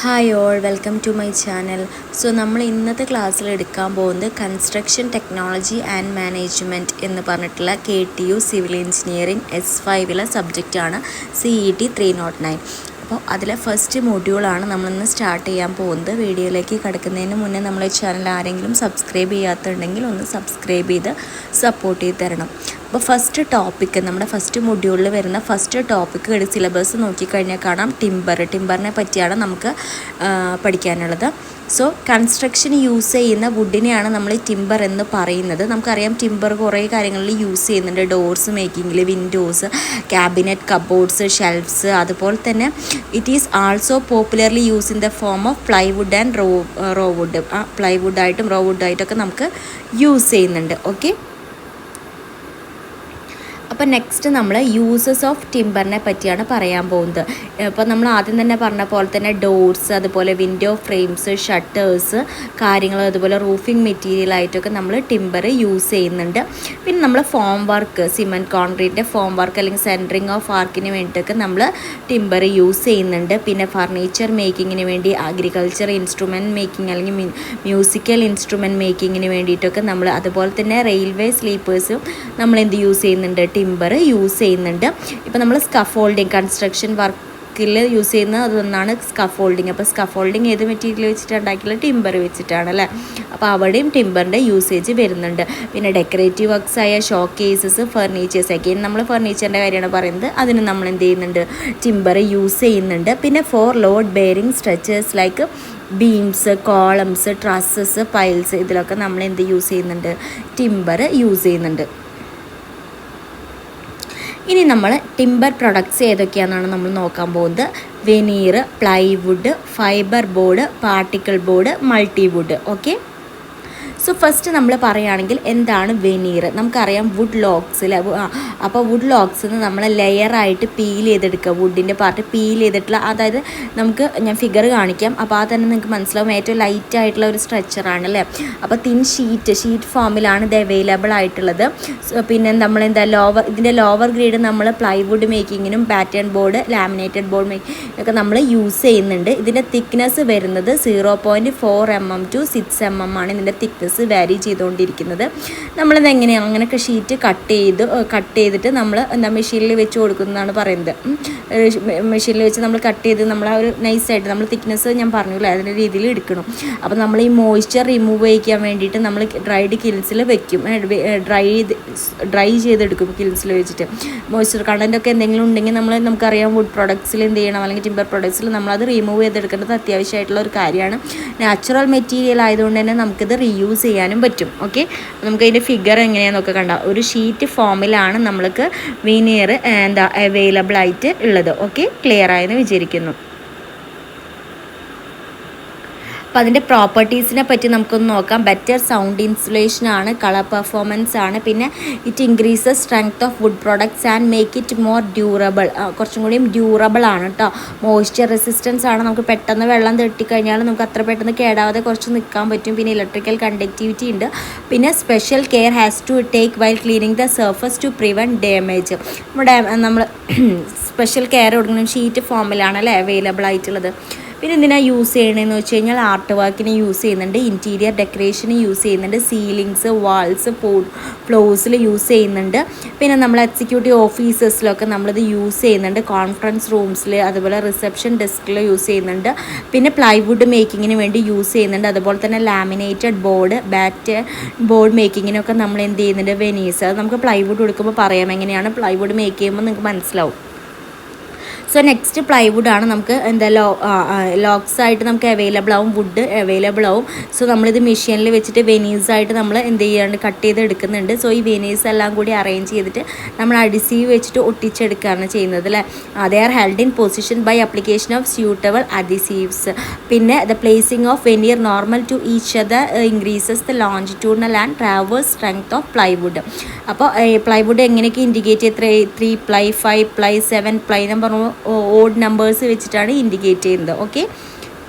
Hi all welcome to my channel. So നമ്മൾ ഇന്നത്തെ ക്ലാസ്സിൽ എടുക്കാൻ പോകുന്നത് കൺസ്ട്രക്ഷൻ ടെക്നോളജി ആൻഡ് മാനേജ്മെൻറ്റ് എന്ന് പറഞ്ഞിട്ടുള്ള KTU സിവിൽ എഞ്ചിനീയറിംഗ് S5 സബ്ജക്റ്റാണ് CET 309. അപ്പോൾ അതിലെ ഫസ്റ്റ് മൊഡ്യൂളാണ് നമ്മളിന്ന് സ്റ്റാർട്ട് ചെയ്യാൻ പോകുന്നത്. വീഡിയോയിലേക്ക് കിടക്കുന്നതിന് മുന്നേ നമ്മളെ ചാനൽ ആരെങ്കിലും സബ്സ്ക്രൈബ് ചെയ്യാത്തുണ്ടെങ്കിൽ ഒന്ന് സബ്സ്ക്രൈബ് ചെയ്ത് സപ്പോർട്ട് ചെയ്ത് തരണം. അപ്പോൾ ഫസ്റ്റ് ടോപ്പിക്ക് നമ്മുടെ ഫസ്റ്റ് മൊഡ്യൂളിൽ വരുന്ന ഫസ്റ്റ് ടോപ്പിക്ക് സിലബസ് നോക്കിക്കഴിഞ്ഞാൽ കാണാം ടിമ്പറിനെ പറ്റിയാണ് നമുക്ക് പഠിക്കാനുള്ളത്. സോ കൺസ്ട്രക്ഷൻ യൂസ് ചെയ്യുന്ന വുഡിനെയാണ് നമ്മൾ ടിമ്പർ എന്ന് പറയുന്നത്. നമുക്കറിയാം ടിമ്പർ കുറേ കാര്യങ്ങളിൽ യൂസ് ചെയ്യുന്നുണ്ട്. ഡോർസ് മേക്കിങ്ങിൽ, വിൻഡോസ്, ക്യാബിനറ്റ്, കബോർഡ്സ്, ഷെൽഫ്സ്. അതുപോലെ തന്നെ it is also popularly use in the form of plywood and raw wood. പ്ലൈവുഡായിട്ടും റോ വുഡായിട്ടൊക്കെ നമുക്ക് യൂസ് ചെയ്യുന്നുണ്ട്. ഓക്കെ, അപ്പോൾ നെക്സ്റ്റ് നമ്മൾ യൂസസ് ഓഫ് ടിമ്പറിനെ പറ്റിയാണ് പറയാൻ പോകുന്നത്. ഇപ്പോൾ നമ്മൾ ആദ്യം തന്നെ പറഞ്ഞ പോലെ തന്നെ ഡോർസ്, അതുപോലെ വിൻഡോ ഫ്രെയിംസ്, ഷട്ടേഴ്സ് കാര്യങ്ങൾ, അതുപോലെ റൂഫിംഗ് മെറ്റീരിയലായിട്ടൊക്കെ നമ്മൾ ടിമ്പർ യൂസ് ചെയ്യുന്നുണ്ട്. പിന്നെ നമ്മൾ ഫോം വർക്ക്, സിമെൻറ്റ് കോൺക്രീറ്റിൻ്റെ ഫോം വർക്ക് അല്ലെങ്കിൽ സെൻറ്ററിങ് ഓഫ് ആർക്കിന് വേണ്ടിയിട്ടൊക്കെ നമ്മൾ ടിമ്പർ യൂസ് ചെയ്യുന്നുണ്ട്. പിന്നെ ഫർണിച്ചർ മേക്കിങ്ങിന് വേണ്ടി, അഗ്രികൾച്ചർ ഇൻസ്ട്രുമെൻറ്റ് മേക്കിംഗ് അല്ലെങ്കിൽ മ്യൂസിക്കൽ ഇൻസ്ട്രുമെൻറ്റ് മേക്കിങ്ങിന് വേണ്ടിയിട്ടൊക്കെ നമ്മൾ, അതുപോലെ തന്നെ റെയിൽവേ സ്ലീപ്പേഴ്സും നമ്മൾ എന്ത് യൂസ് ചെയ്യുന്നുണ്ട്, ടിമ്പർ യൂസ് ചെയ്യുന്നുണ്ട്. ഇപ്പോൾ നമ്മൾ സ്കഫോൾഡിങ്, കൺസ്ട്രക്ഷൻ വർക്കിൽ യൂസ് ചെയ്യുന്ന അതൊന്നാണ് സ്കഫോൾഡിങ്. അപ്പോൾ സ്കഫോൾഡിങ് ഏത് മെറ്റീരിയൽ വെച്ചിട്ടാണ് ഉണ്ടാക്കിയത്? ടിമ്പർ വെച്ചിട്ടാണ് അല്ലേ. അപ്പോൾ അവിടെയും ടിമ്പറിൻ്റെ യൂസേജ് വരുന്നുണ്ട്. പിന്നെ ഡെക്കറേറ്റീവ് വർക്ക്സ് ആയ ഷോ കേസസ്, ഫർണിച്ചേഴ്സ്, അഗെയിൻ നമ്മൾ ഫർണിച്ചറിൻ്റെ കാര്യമാണ് പറയുന്നത്, അതിന് നമ്മൾ എന്ത് ചെയ്യുന്നുണ്ട്, ടിമ്പർ യൂസ് ചെയ്യുന്നുണ്ട്. പിന്നെ for load bearing structures like beams, columns, trusses, piles, ഇതിലൊക്കെ നമ്മൾ എന്ത് യൂസ് ചെയ്യുന്നുണ്ട്, ടിമ്പർ യൂസ് ചെയ്യുന്നുണ്ട്. ഇനി നമ്മൾ ടിമ്പർ പ്രൊഡക്ട്സ് ഏതൊക്കെയാണെന്നാണ് നമ്മൾ നോക്കാൻ പോകുന്നത്. Veneer, plywood, fibre board, particle board, multiwood. Okay, so first നമ്മൾ പറയുകയാണെങ്കിൽ എന്താണ് വെനീർ? നമുക്കറിയാം വുഡ് ലോക്സിൽ, അപ്പോൾ വുഡ് ലോക്സിന് നമ്മൾ ലെയറായിട്ട് പീൽ ചെയ്തെടുക്കുക. വുഡിൻ്റെ പാർട്ട് പീൽ ചെയ്തിട്ടുള്ള, അതായത് നമുക്ക് ഞാൻ ഫിഗർ കാണിക്കാം, അപ്പോൾ ആ തന്നെ നിങ്ങൾക്ക് മനസ്സിലാവും. ഏറ്റവും ലൈറ്റ് ആയിട്ടുള്ള ഒരു സ്ട്രക്ചറാണ് അല്ലേ. അപ്പോൾ തിൻ ഷീറ്റ് ഫോമിലാണ് ഇത് അവൈലബിൾ ആയിട്ടുള്ളത്. പിന്നെ നമ്മളെന്താ ഇതിൻ്റെ ലോവർ ഗ്രേഡ് നമ്മൾ പ്ലൈവുഡ് മേക്കിങ്ങിനും pattern board, laminated board making ഒക്കെ നമ്മൾ യൂസ് ചെയ്യുന്നുണ്ട്. ഇതിൻ്റെ തിക്നെസ് വരുന്നത് 0.4 mm to 6 mm ആണ് ഇതിൻ്റെ തിക്നെസ് വാരി ചെയ്തുകൊണ്ടിരിക്കുന്നത്. നമ്മളിത് എങ്ങനെയാണ് അങ്ങനെയൊക്കെ ഷീറ്റ് കട്ട് ചെയ്തിട്ട് നമ്മൾ എന്താ മെഷീനിൽ വെച്ച് കൊടുക്കുന്നതാണ് പറയുന്നത്. മെഷീനിൽ വെച്ച് നമ്മൾ കട്ട് ചെയ്ത് നമ്മൾ ആ ഒരു നൈസായിട്ട് നമ്മൾ തിക്നെസ് ഞാൻ പറഞ്ഞില്ല അതിൻ്റെ രീതിയിൽ എടുക്കണം. അപ്പോൾ നമ്മൾ ഈ മോയ്സ്ചർ റിമൂവ് ചെയ്യിക്കാൻ വേണ്ടിയിട്ട് നമ്മൾ ഡ്രൈഡ് കിൽസിൽ വെക്കും, ഡ്രൈ ചെയ്തെടുക്കും കിൽസിൽ വെച്ചിട്ട്. മോയ്സ്ചർ കണ്ടൻറ്റൊക്കെ എന്തെങ്കിലും ഉണ്ടെങ്കിൽ നമുക്കറിയാം വുഡ് പ്രൊഡക്ട്സിൽ എന്ത് ചെയ്യണം, അല്ലെങ്കിൽ ടിമ്പർ പ്രൊഡക്ട്സിൽ നമ്മളത് റിമൂവ് ചെയ്തെടുക്കേണ്ടത് അത്യാവശ്യമായിട്ടുള്ള ഒരു കാര്യമാണ്. നാച്ചുറൽ മെറ്റീരിയൽ ആയതുകൊണ്ട് തന്നെ നമുക്കിത് റീയൂസ് ചെയ്യാനും പറ്റും. ഓക്കെ, നമുക്ക് അതിൻ്റെ ഫിഗർ എങ്ങനെയാണെന്നൊക്കെ കണ്ടാൽ ഒരു ഷീറ്റ് ഫോമിലാണ് നമ്മൾക്ക് വെനീർ അവൈലബിൾ ആയിട്ട് ഉള്ളത്. ഓക്കെ, ക്ലിയർ ആയെന്ന് വിചാരിക്കുന്നു. അപ്പോൾ അതിൻ്റെ പ്രോപ്പർട്ടീസിനെ പറ്റി നമുക്കൊന്ന് നോക്കാം. ബെറ്റർ സൗണ്ട് ഇൻസുലേഷൻ ആണ്, കളർ പെർഫോമൻസ് ആണ്, പിന്നെ it increases strength of wood products and make it more durable. കുറച്ചും കൂടിയും ഡ്യൂറബിൾ ആണ് കേട്ടോ. മോയ്സ്ചർ റെസിസ്റ്റൻസ് ആണ്, നമുക്ക് പെട്ടെന്ന് വെള്ളം തട്ടിക്കഴിഞ്ഞാൽ നമുക്ക് അത്ര പെട്ടെന്ന് കേടാവാതെ കുറച്ച് നിൽക്കാൻ പറ്റും. പിന്നെ ഇലക്ട്രിക്കൽ കണ്ടക്ടിവിറ്റി ഉണ്ട്. പിന്നെ special care has to take while cleaning the surface to prevent damage. നമ്മൾ സ്പെഷ്യൽ കെയർ കൊടുക്കണം. ഷീറ്റ് ഫോമിലാണ് അല്ലേ അവൈലബിൾ ആയിട്ടുള്ളത്. പിന്നെ എന്തിനാണ് യൂസ് ചെയ്യണമെന്ന് വെച്ച് കഴിഞ്ഞാൽ ആർട്ട് വർക്കിന് യൂസ് ചെയ്യുന്നുണ്ട്, ഇൻറ്റീരിയർ ഡെക്കറേഷന് യൂസ് ചെയ്യുന്നുണ്ട്, സീലിങ്സ്, വാൾസ്, ഫ്ലോർസിൽ യൂസ് ചെയ്യുന്നുണ്ട്. പിന്നെ നമ്മൾ എക്സിക്യൂട്ടീവ് ഓഫീസസിലൊക്കെ നമ്മളിത് യൂസ് ചെയ്യുന്നുണ്ട്, കോൺഫറൻസ് റൂംസിൽ, അതുപോലെ റിസപ്ഷൻ ഡെസ്കിൽ യൂസ് ചെയ്യുന്നുണ്ട്. പിന്നെ പ്ലൈവുഡ് മേക്കിങ്ങിന് വേണ്ടി യൂസ് ചെയ്യുന്നുണ്ട്. അതുപോലെ തന്നെ ലാമിനേറ്റഡ് ബോർഡ്, ബാറ്റ് ബോർഡ് മേക്കിങ്ങിനൊക്കെ നമ്മൾ എന്ത് ചെയ്യുന്നുണ്ട്, വെനീസ്. അത് നമുക്ക് പ്ലൈവുഡ് കൊടുക്കുമ്പോൾ പറയാം എങ്ങനെയാണ് പ്ലൈവുഡ് മേക്ക് ചെയ്യുമ്പോൾ നിങ്ങൾക്ക് മനസ്സിലാവും. സോ നെക്സ്റ്റ് പ്ലൈവുഡ് ആണ് നമുക്ക് ലോക്സ് ആയിട്ട് നമുക്ക് അവൈലബിൾ ആവും, വുഡ് അവൈലബിൾ ആവും. സോ നമ്മളിത് മെഷീനിൽ വെച്ചിട്ട് വെനീസായിട്ട് നമ്മൾ എന്ത് ചെയ്യാണ്ട് കട്ട് ചെയ്ത് എടുക്കുന്നുണ്ട്. സോ ഈ വെനീസ് എല്ലാം കൂടി അറേഞ്ച് ചെയ്തിട്ട് നമ്മൾ അഡിസീവ് വെച്ചിട്ട് ഒട്ടിച്ചെടുക്കുകയാണ് ചെയ്യുന്നത് അല്ലേ. They are held in position by application of suitable adhesives. പിന്നെ the placing of veneer normal to each other increases the longitudinal and traverse strength of plywood. അപ്പോൾ പ്ലൈവുഡ് എങ്ങനെയൊക്കെ ഇൻഡിക്കേറ്റ് ചെയ്ത് 3 പ്ലൈ, 5 പ്ലൈ, 7 പ്ലൈ എന്ന് പറഞ്ഞു odd numbers വെച്ചിട്ടാണ് indicate ചെയ്യുന്നത്. Okay,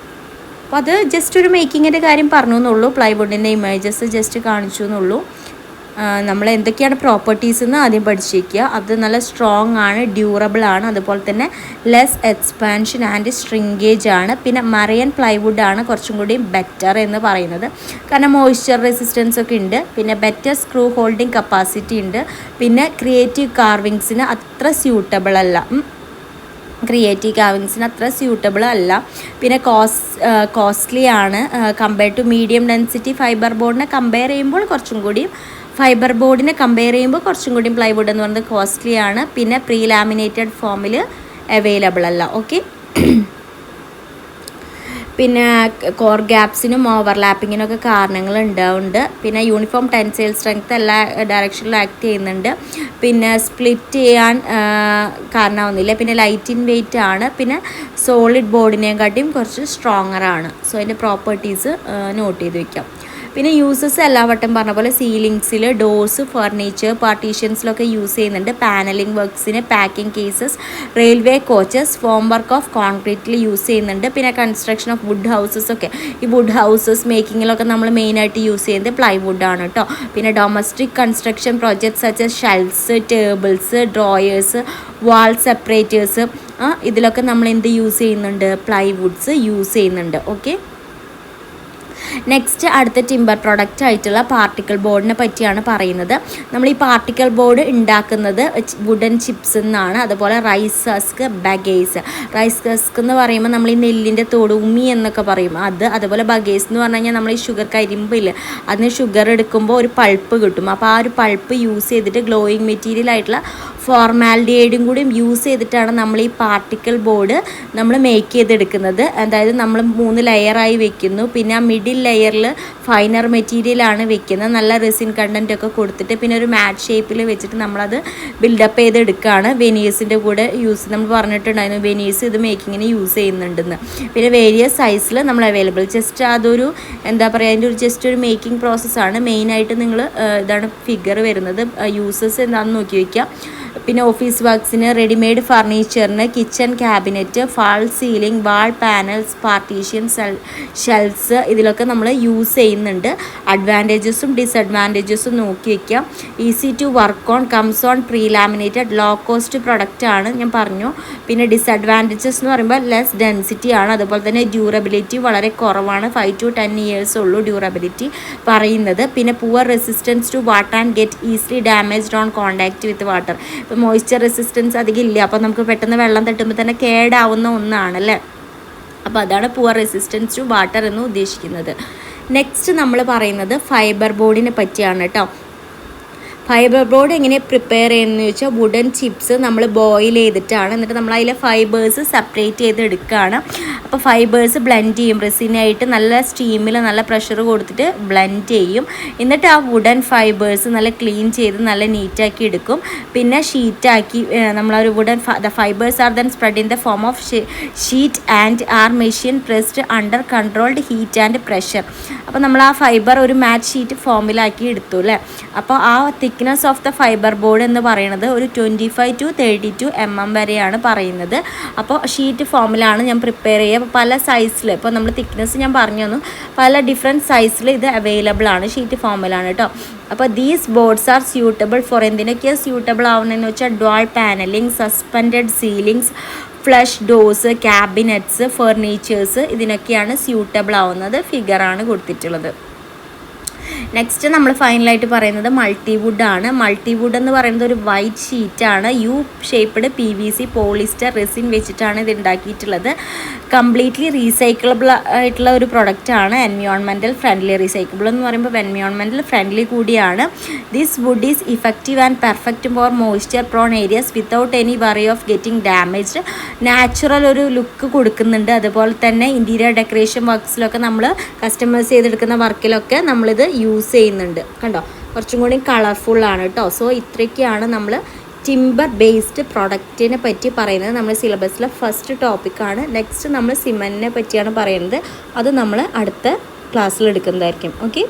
അപ്പോൾ അത് ജസ്റ്റ് ഒരു മേക്കിങ്ങിൻ്റെ കാര്യം പറഞ്ഞു എന്നുള്ളൂ. പ്ലൈവുഡിൻ്റെ ഇമേജസ് ജസ്റ്റ് കാണിച്ചു എന്നുള്ളൂ. നമ്മൾ എന്തൊക്കെയാണ് പ്രോപ്പർട്ടീസ് എന്ന് ആദ്യം പഠിച്ചിരിക്കുക. അത് നല്ല സ്ട്രോങ് ആണ്, ഡ്യൂറബിൾ ആണ്, അതുപോലെ തന്നെ ലെസ് എക്സ്പാൻഷൻ ആൻഡ് ശ്രിങ്കേജ് ആണ്. പിന്നെ മറൈൻ പ്ലൈവുഡ് ആണ് കുറച്ചും കൂടി ബെറ്റർ എന്ന് പറയുന്നത്, കാരണം മോയ്സ്ചർ റെസിസ്റ്റൻസ് ഒക്കെ ഉണ്ട്. പിന്നെ ബെറ്റർ സ്ക്രൂ ഹോൾഡിംഗ് കപ്പാസിറ്റി ഉണ്ട്. പിന്നെ ക്രിയേറ്റീവ് കാർവിങ്സിന് അത്ര സ്യൂട്ടബിൾ അല്ല, പിന്നെ കോസ്റ്റ്ലി ആണ് compare to medium density fibre ബോർഡിനെ കമ്പയർ ചെയ്യുമ്പോൾ കുറച്ചും കൂടി പ്ലൈവുഡ് എന്ന് പറയുന്നത് കോസ്റ്റ്ലി ആണ്. പിന്നെ പ്രീ ലാമിനേറ്റഡ് ഫോമിൽ അവൈലബിൾ അല്ല. ഓക്കെ, പിന്നെ കോർ ഗ്യാപ്സിനും ഓവർലാപ്പിങ്ങിനൊക്കെ കാരണങ്ങൾ ഉണ്ടാവുന്നുണ്ട്. പിന്നെ യൂണിഫോം ടെൻസൈൽ സ്ട്രെങ്ത് എല്ലാ ഡയറക്ഷനിലും ആക്ട് ചെയ്യുന്നുണ്ട്. പിന്നെ സ്പ്ലിറ്റ് ചെയ്യാൻ കാരണമാവുന്നില്ല. പിന്നെ ലൈറ്റ് ഇൻ വെയിറ്റ് ആണ്. പിന്നെ സോളിഡ് ബോർഡിനെക്കാട്ടിയും കുറച്ച് സ്ട്രോങ്ങർ ആണ്. സോ അതിൻ്റെ പ്രോപ്പർട്ടീസ് നോട്ട് ചെയ്ത് വയ്ക്കാം. പിന്നെ യൂസസ് എല്ലാ വട്ടം പറഞ്ഞ പോലെ സീലിങ്സിൽ, ഡോർസ്, ഫർണിച്ചർ, പാർട്ടീഷൻസിലൊക്കെ യൂസ് ചെയ്യുന്നുണ്ട്. പാനലിംഗ് വർക്ക്സിന്, packing cases, railway coaches, form work of കോൺക്രീറ്റിൽ യൂസ് ചെയ്യുന്നുണ്ട്. പിന്നെ കൺസ്ട്രക്ഷൻ ഓഫ് വുഡ് ഹൗസസ് ഒക്കെ, ഈ വുഡ് ഹൗസസ് മേക്കിങ്ങിലൊക്കെ നമ്മൾ മെയിനായിട്ട് യൂസ് ചെയ്യുന്നത് പ്ലൈവുഡാണ് കേട്ടോ. പിന്നെ domestic construction projects such as shelves, tables, drawers, wall separators, ഇതിലൊക്കെ നമ്മൾ എന്ത് യൂസ് ചെയ്യുന്നുണ്ട്? പ്ലൈവുഡ്സ് യൂസ് ചെയ്യുന്നുണ്ട്. ഓക്കെ, നെക്സ്റ്റ് അടുത്ത ടിമ്പർ പ്രൊഡക്റ്റ് ആയിട്ടുള്ള പാർട്ടിക്കിൾ ബോർഡിനെ പറ്റിയാണ് പറയുന്നത്. നമ്മൾ ഈ പാർട്ടിക്കിൾ ബോർഡ് ഉണ്ടാക്കുന്നത് വുഡൻ ചിപ്സ് എന്നാണ്. അതുപോലെ rice husk, bagasse. Rice husk എന്ന് പറയുമ്പോൾ നമ്മൾ ഈ നെല്ലിൻ്റെ തോട്, ഉമ്മി എന്നൊക്കെ പറയും അത്. അതുപോലെ ബഗേസ് എന്ന് പറഞ്ഞു കഴിഞ്ഞാൽ നമ്മൾ ഈ ഷുഗർ കരിമ്പില്ല, അതിന് ഷുഗർ എടുക്കുമ്പോൾ ഒരു പൾപ്പ് കിട്ടും. അപ്പോൾ ആ ഒരു പൾപ്പ് യൂസ് ചെയ്തിട്ട് ഗ്ലോയിങ് മെറ്റീരിയൽ ആയിട്ടുള്ള ഫോർമാലിഡിയേഡും കൂടി യൂസ് ചെയ്തിട്ടാണ് നമ്മൾ ഈ പാർട്ടിക്കിൾ ബോർഡ് നമ്മൾ മേക്ക് ചെയ്തെടുക്കുന്നത്. അതായത് നമ്മൾ 3 ലെയറായി വെക്കുന്നു. പിന്നെ ആ മിഡിൽ ലെയറിൽ ഫൈനർ മെറ്റീരിയലാണ് വെക്കുന്നത്, നല്ല റെസിൻ കണ്ടൻ്റ് ഒക്കെ കൊടുത്തിട്ട്. പിന്നെ ഒരു മാറ്റ് ഷേപ്പിൽ വെച്ചിട്ട് നമ്മളത് ബിൽഡപ്പ് ചെയ്തെടുക്കുകയാണ്. വെനീസിൻ്റെ കൂടെ നമ്മൾ പറഞ്ഞിട്ടുണ്ടായിരുന്നു വെനീസ് ഇത് മേക്കിങ്ങിന് യൂസ് ചെയ്യുന്നുണ്ടെന്ന്. പിന്നെ വേരിയസ് സൈസിൽ നമ്മൾ അവൈലബിൾ. ജസ്റ്റ് അതൊരു അതിൻ്റെ ഒരു ജസ്റ്റ് ഒരു മേക്കിംഗ് പ്രോസസ്സാണ്. മെയിനായിട്ട് നിങ്ങൾ ഇതാണ് ഫിഗർ വരുന്നത്. യൂസസ് എന്താണെന്ന് നോക്കി വയ്ക്കുക. പിന്നെ ഓഫീസ് വർക്ക്സിന്, റെഡിമെയ്ഡ് ഫർണിച്ചറിന്, kitchen cabinet, fall ceiling, wall panels, partition, shelves, ഇതിലൊക്കെ നമ്മൾ യൂസ് ചെയ്യുന്നുണ്ട്. അഡ്വാൻറ്റേജസും ഡിസഡ്വാൻറ്റേജസും നോക്കി വയ്ക്കാം. Easy to work on, comes on pre laminated, low cost product ആണ് ഞാൻ പറഞ്ഞു. പിന്നെ ഡിസഡ്വാൻറ്റേജസ് എന്ന് പറയുമ്പോൾ ലെസ് ഡെൻസിറ്റി ആണ്. അതുപോലെ തന്നെ ഡ്യൂറബിലിറ്റി വളരെ കുറവാണ്, 5 to 10 years ഉള്ളൂ ഡ്യൂറബിലിറ്റി പറയുന്നത്. പിന്നെ poor resistance to water and get easily damaged on contact with water. ഇപ്പോൾ മോയ്സ്ചർ റെസിസ്റ്റൻസ് അധികം ഇല്ല, അപ്പോൾ നമുക്ക് പെട്ടെന്ന് വെള്ളം തട്ടുമ്പോൾ തന്നെ കേടാവുന്ന ഒന്നാണല്ലേ. അപ്പോൾ അതാണ് പുവർ റെസിസ്റ്റൻസ് ടു വാട്ടർ എന്ന് ഉദ്ദേശിക്കുന്നത്. നെക്സ്റ്റ് നമ്മൾ പറയുന്നത് ഫൈബർ ബോർഡിനെ പറ്റിയാണ് കേട്ടോ. ഫൈബർ ബോർഡ് എങ്ങനെ പ്രിപ്പയർ ചെയ്യുന്നതെന്ന് ചോദിച്ചാൽ വുഡൻ ചിപ്സ് നമ്മൾ ബോയിൽ ചെയ്തിട്ടാണ്, എന്നിട്ട് നമ്മൾ അതിലെ ഫൈബേഴ്സ് സെപ്പറേറ്റ് ചെയ്ത് എടുക്കുകയാണ്. അപ്പോൾ ഫൈബേഴ്സ് ബ്ലെൻഡ് ചെയ്യും, റെസിനായിട്ട് നല്ല സ്റ്റീമിൽ നല്ല പ്രഷർ കൊടുത്തിട്ട് ബ്ലെൻഡ് ചെയ്യും. എന്നിട്ട് ആ വുഡൻ ഫൈബേഴ്സ് നല്ല ക്ലീൻ ചെയ്ത് നല്ല നീറ്റാക്കി എടുക്കും. പിന്നെ ഷീറ്റാക്കി നമ്മളൊരു wooden fibres are then spread in the form of sheet and are machine pressed under controlled heat and pressure. അപ്പോൾ നമ്മൾ ആ ഫൈബർ ഒരു മാറ്റ് ഷീറ്റ് ഫോമിലാക്കി എടുത്തു അല്ലേ. അപ്പോൾ ആ thickness of the fibre board എന്ന് പറയുന്നത് ഒരു 25 to 32 mm വരെയാണ് പറയുന്നത്. അപ്പോൾ ഷീറ്റ് ഫോമിലാണ് ഞാൻ പ്രിപ്പയർ ചെയ്യുക. അപ്പോൾ പല സൈസിൽ, ഇപ്പോൾ നമ്മൾ തിക്നെസ് ഞാൻ പറഞ്ഞു തന്നു, പല ഡിഫറെൻറ്റ് സൈസിൽ ഇത് അവൈലബിൾ ആണ്, ഷീറ്റ് ഫോമിലാണ് കേട്ടോ. അപ്പോൾ these boards are suitable for എന്തിനൊക്കെയാണ് സ്യൂട്ടബിൾ ആവുന്നതെന്ന് വെച്ചാൽ wall panelling, suspended ceilings, flush doors, cabinets, furnitures, ഇതിനൊക്കെയാണ് സ്യൂട്ടബിൾ ആവുന്നത്. ഫിഗറാണ് കൊടുത്തിട്ടുള്ളത്. നെക്സ്റ്റ് നമ്മൾ ഫൈനലായിട്ട് പറയുന്നത് മൾട്ടിവുഡ് ആണ്. മൾട്ടിവുഡ് എന്ന് പറയുന്നത് ഒരു വൈറ്റ് ഷീറ്റാണ്, U shaped PVC polyester resin വെച്ചിട്ടാണ് ഇത് ഉണ്ടാക്കിയിട്ടുള്ളത്. കംപ്ലീറ്റ്ലി റീസൈക്കിളബിൾ ആയിട്ടുള്ള ഒരു പ്രൊഡക്റ്റാണ്. എൻവയോൺമെൻറ്റൽ ഫ്രണ്ട്ലി, റീസൈക്കിളബിൾ എന്ന് പറയുമ്പോൾ എൻവയോൺമെൻറ്റൽ ഫ്രണ്ട്ലി കൂടിയാണ്. This wood is effective and perfect for moisture prone areas without any worry of getting damaged. Natural ഒരു ലുക്ക് കൊടുക്കുന്നുണ്ട്. അതുപോലെ തന്നെ ഇൻറ്റീരിയർ ഡെക്കറേഷൻ വർക്ക്സിലൊക്കെ നമ്മൾ കസ്റ്റമൈസ് ചെയ്തെടുക്കുന്ന വർക്കിലൊക്കെ നമ്മളിത് യൂസ് ചെയ്യുന്നുണ്ട്. കണ്ടോ, കുറച്ചും കൂടി കളർഫുള്ളാണ് കേട്ടോ. സോ ഇത്രയൊക്കെയാണ് നമ്മൾ ടിമ്പർ ബേസ്ഡ് പ്രൊഡക്റ്റിനെ പറ്റി പറയുന്നത്. നമ്മൾ സിലബസിലെ ഫസ്റ്റ് ടോപ്പിക്കാണ്. നെക്സ്റ്റ് നമ്മൾ സിമെൻറ്റിനെ പറ്റിയാണ് പറയുന്നത്. അത് നമ്മൾ അടുത്ത ക്ലാസ്സിൽ എടുക്കുന്നതായിരിക്കും. ഓക്കെ.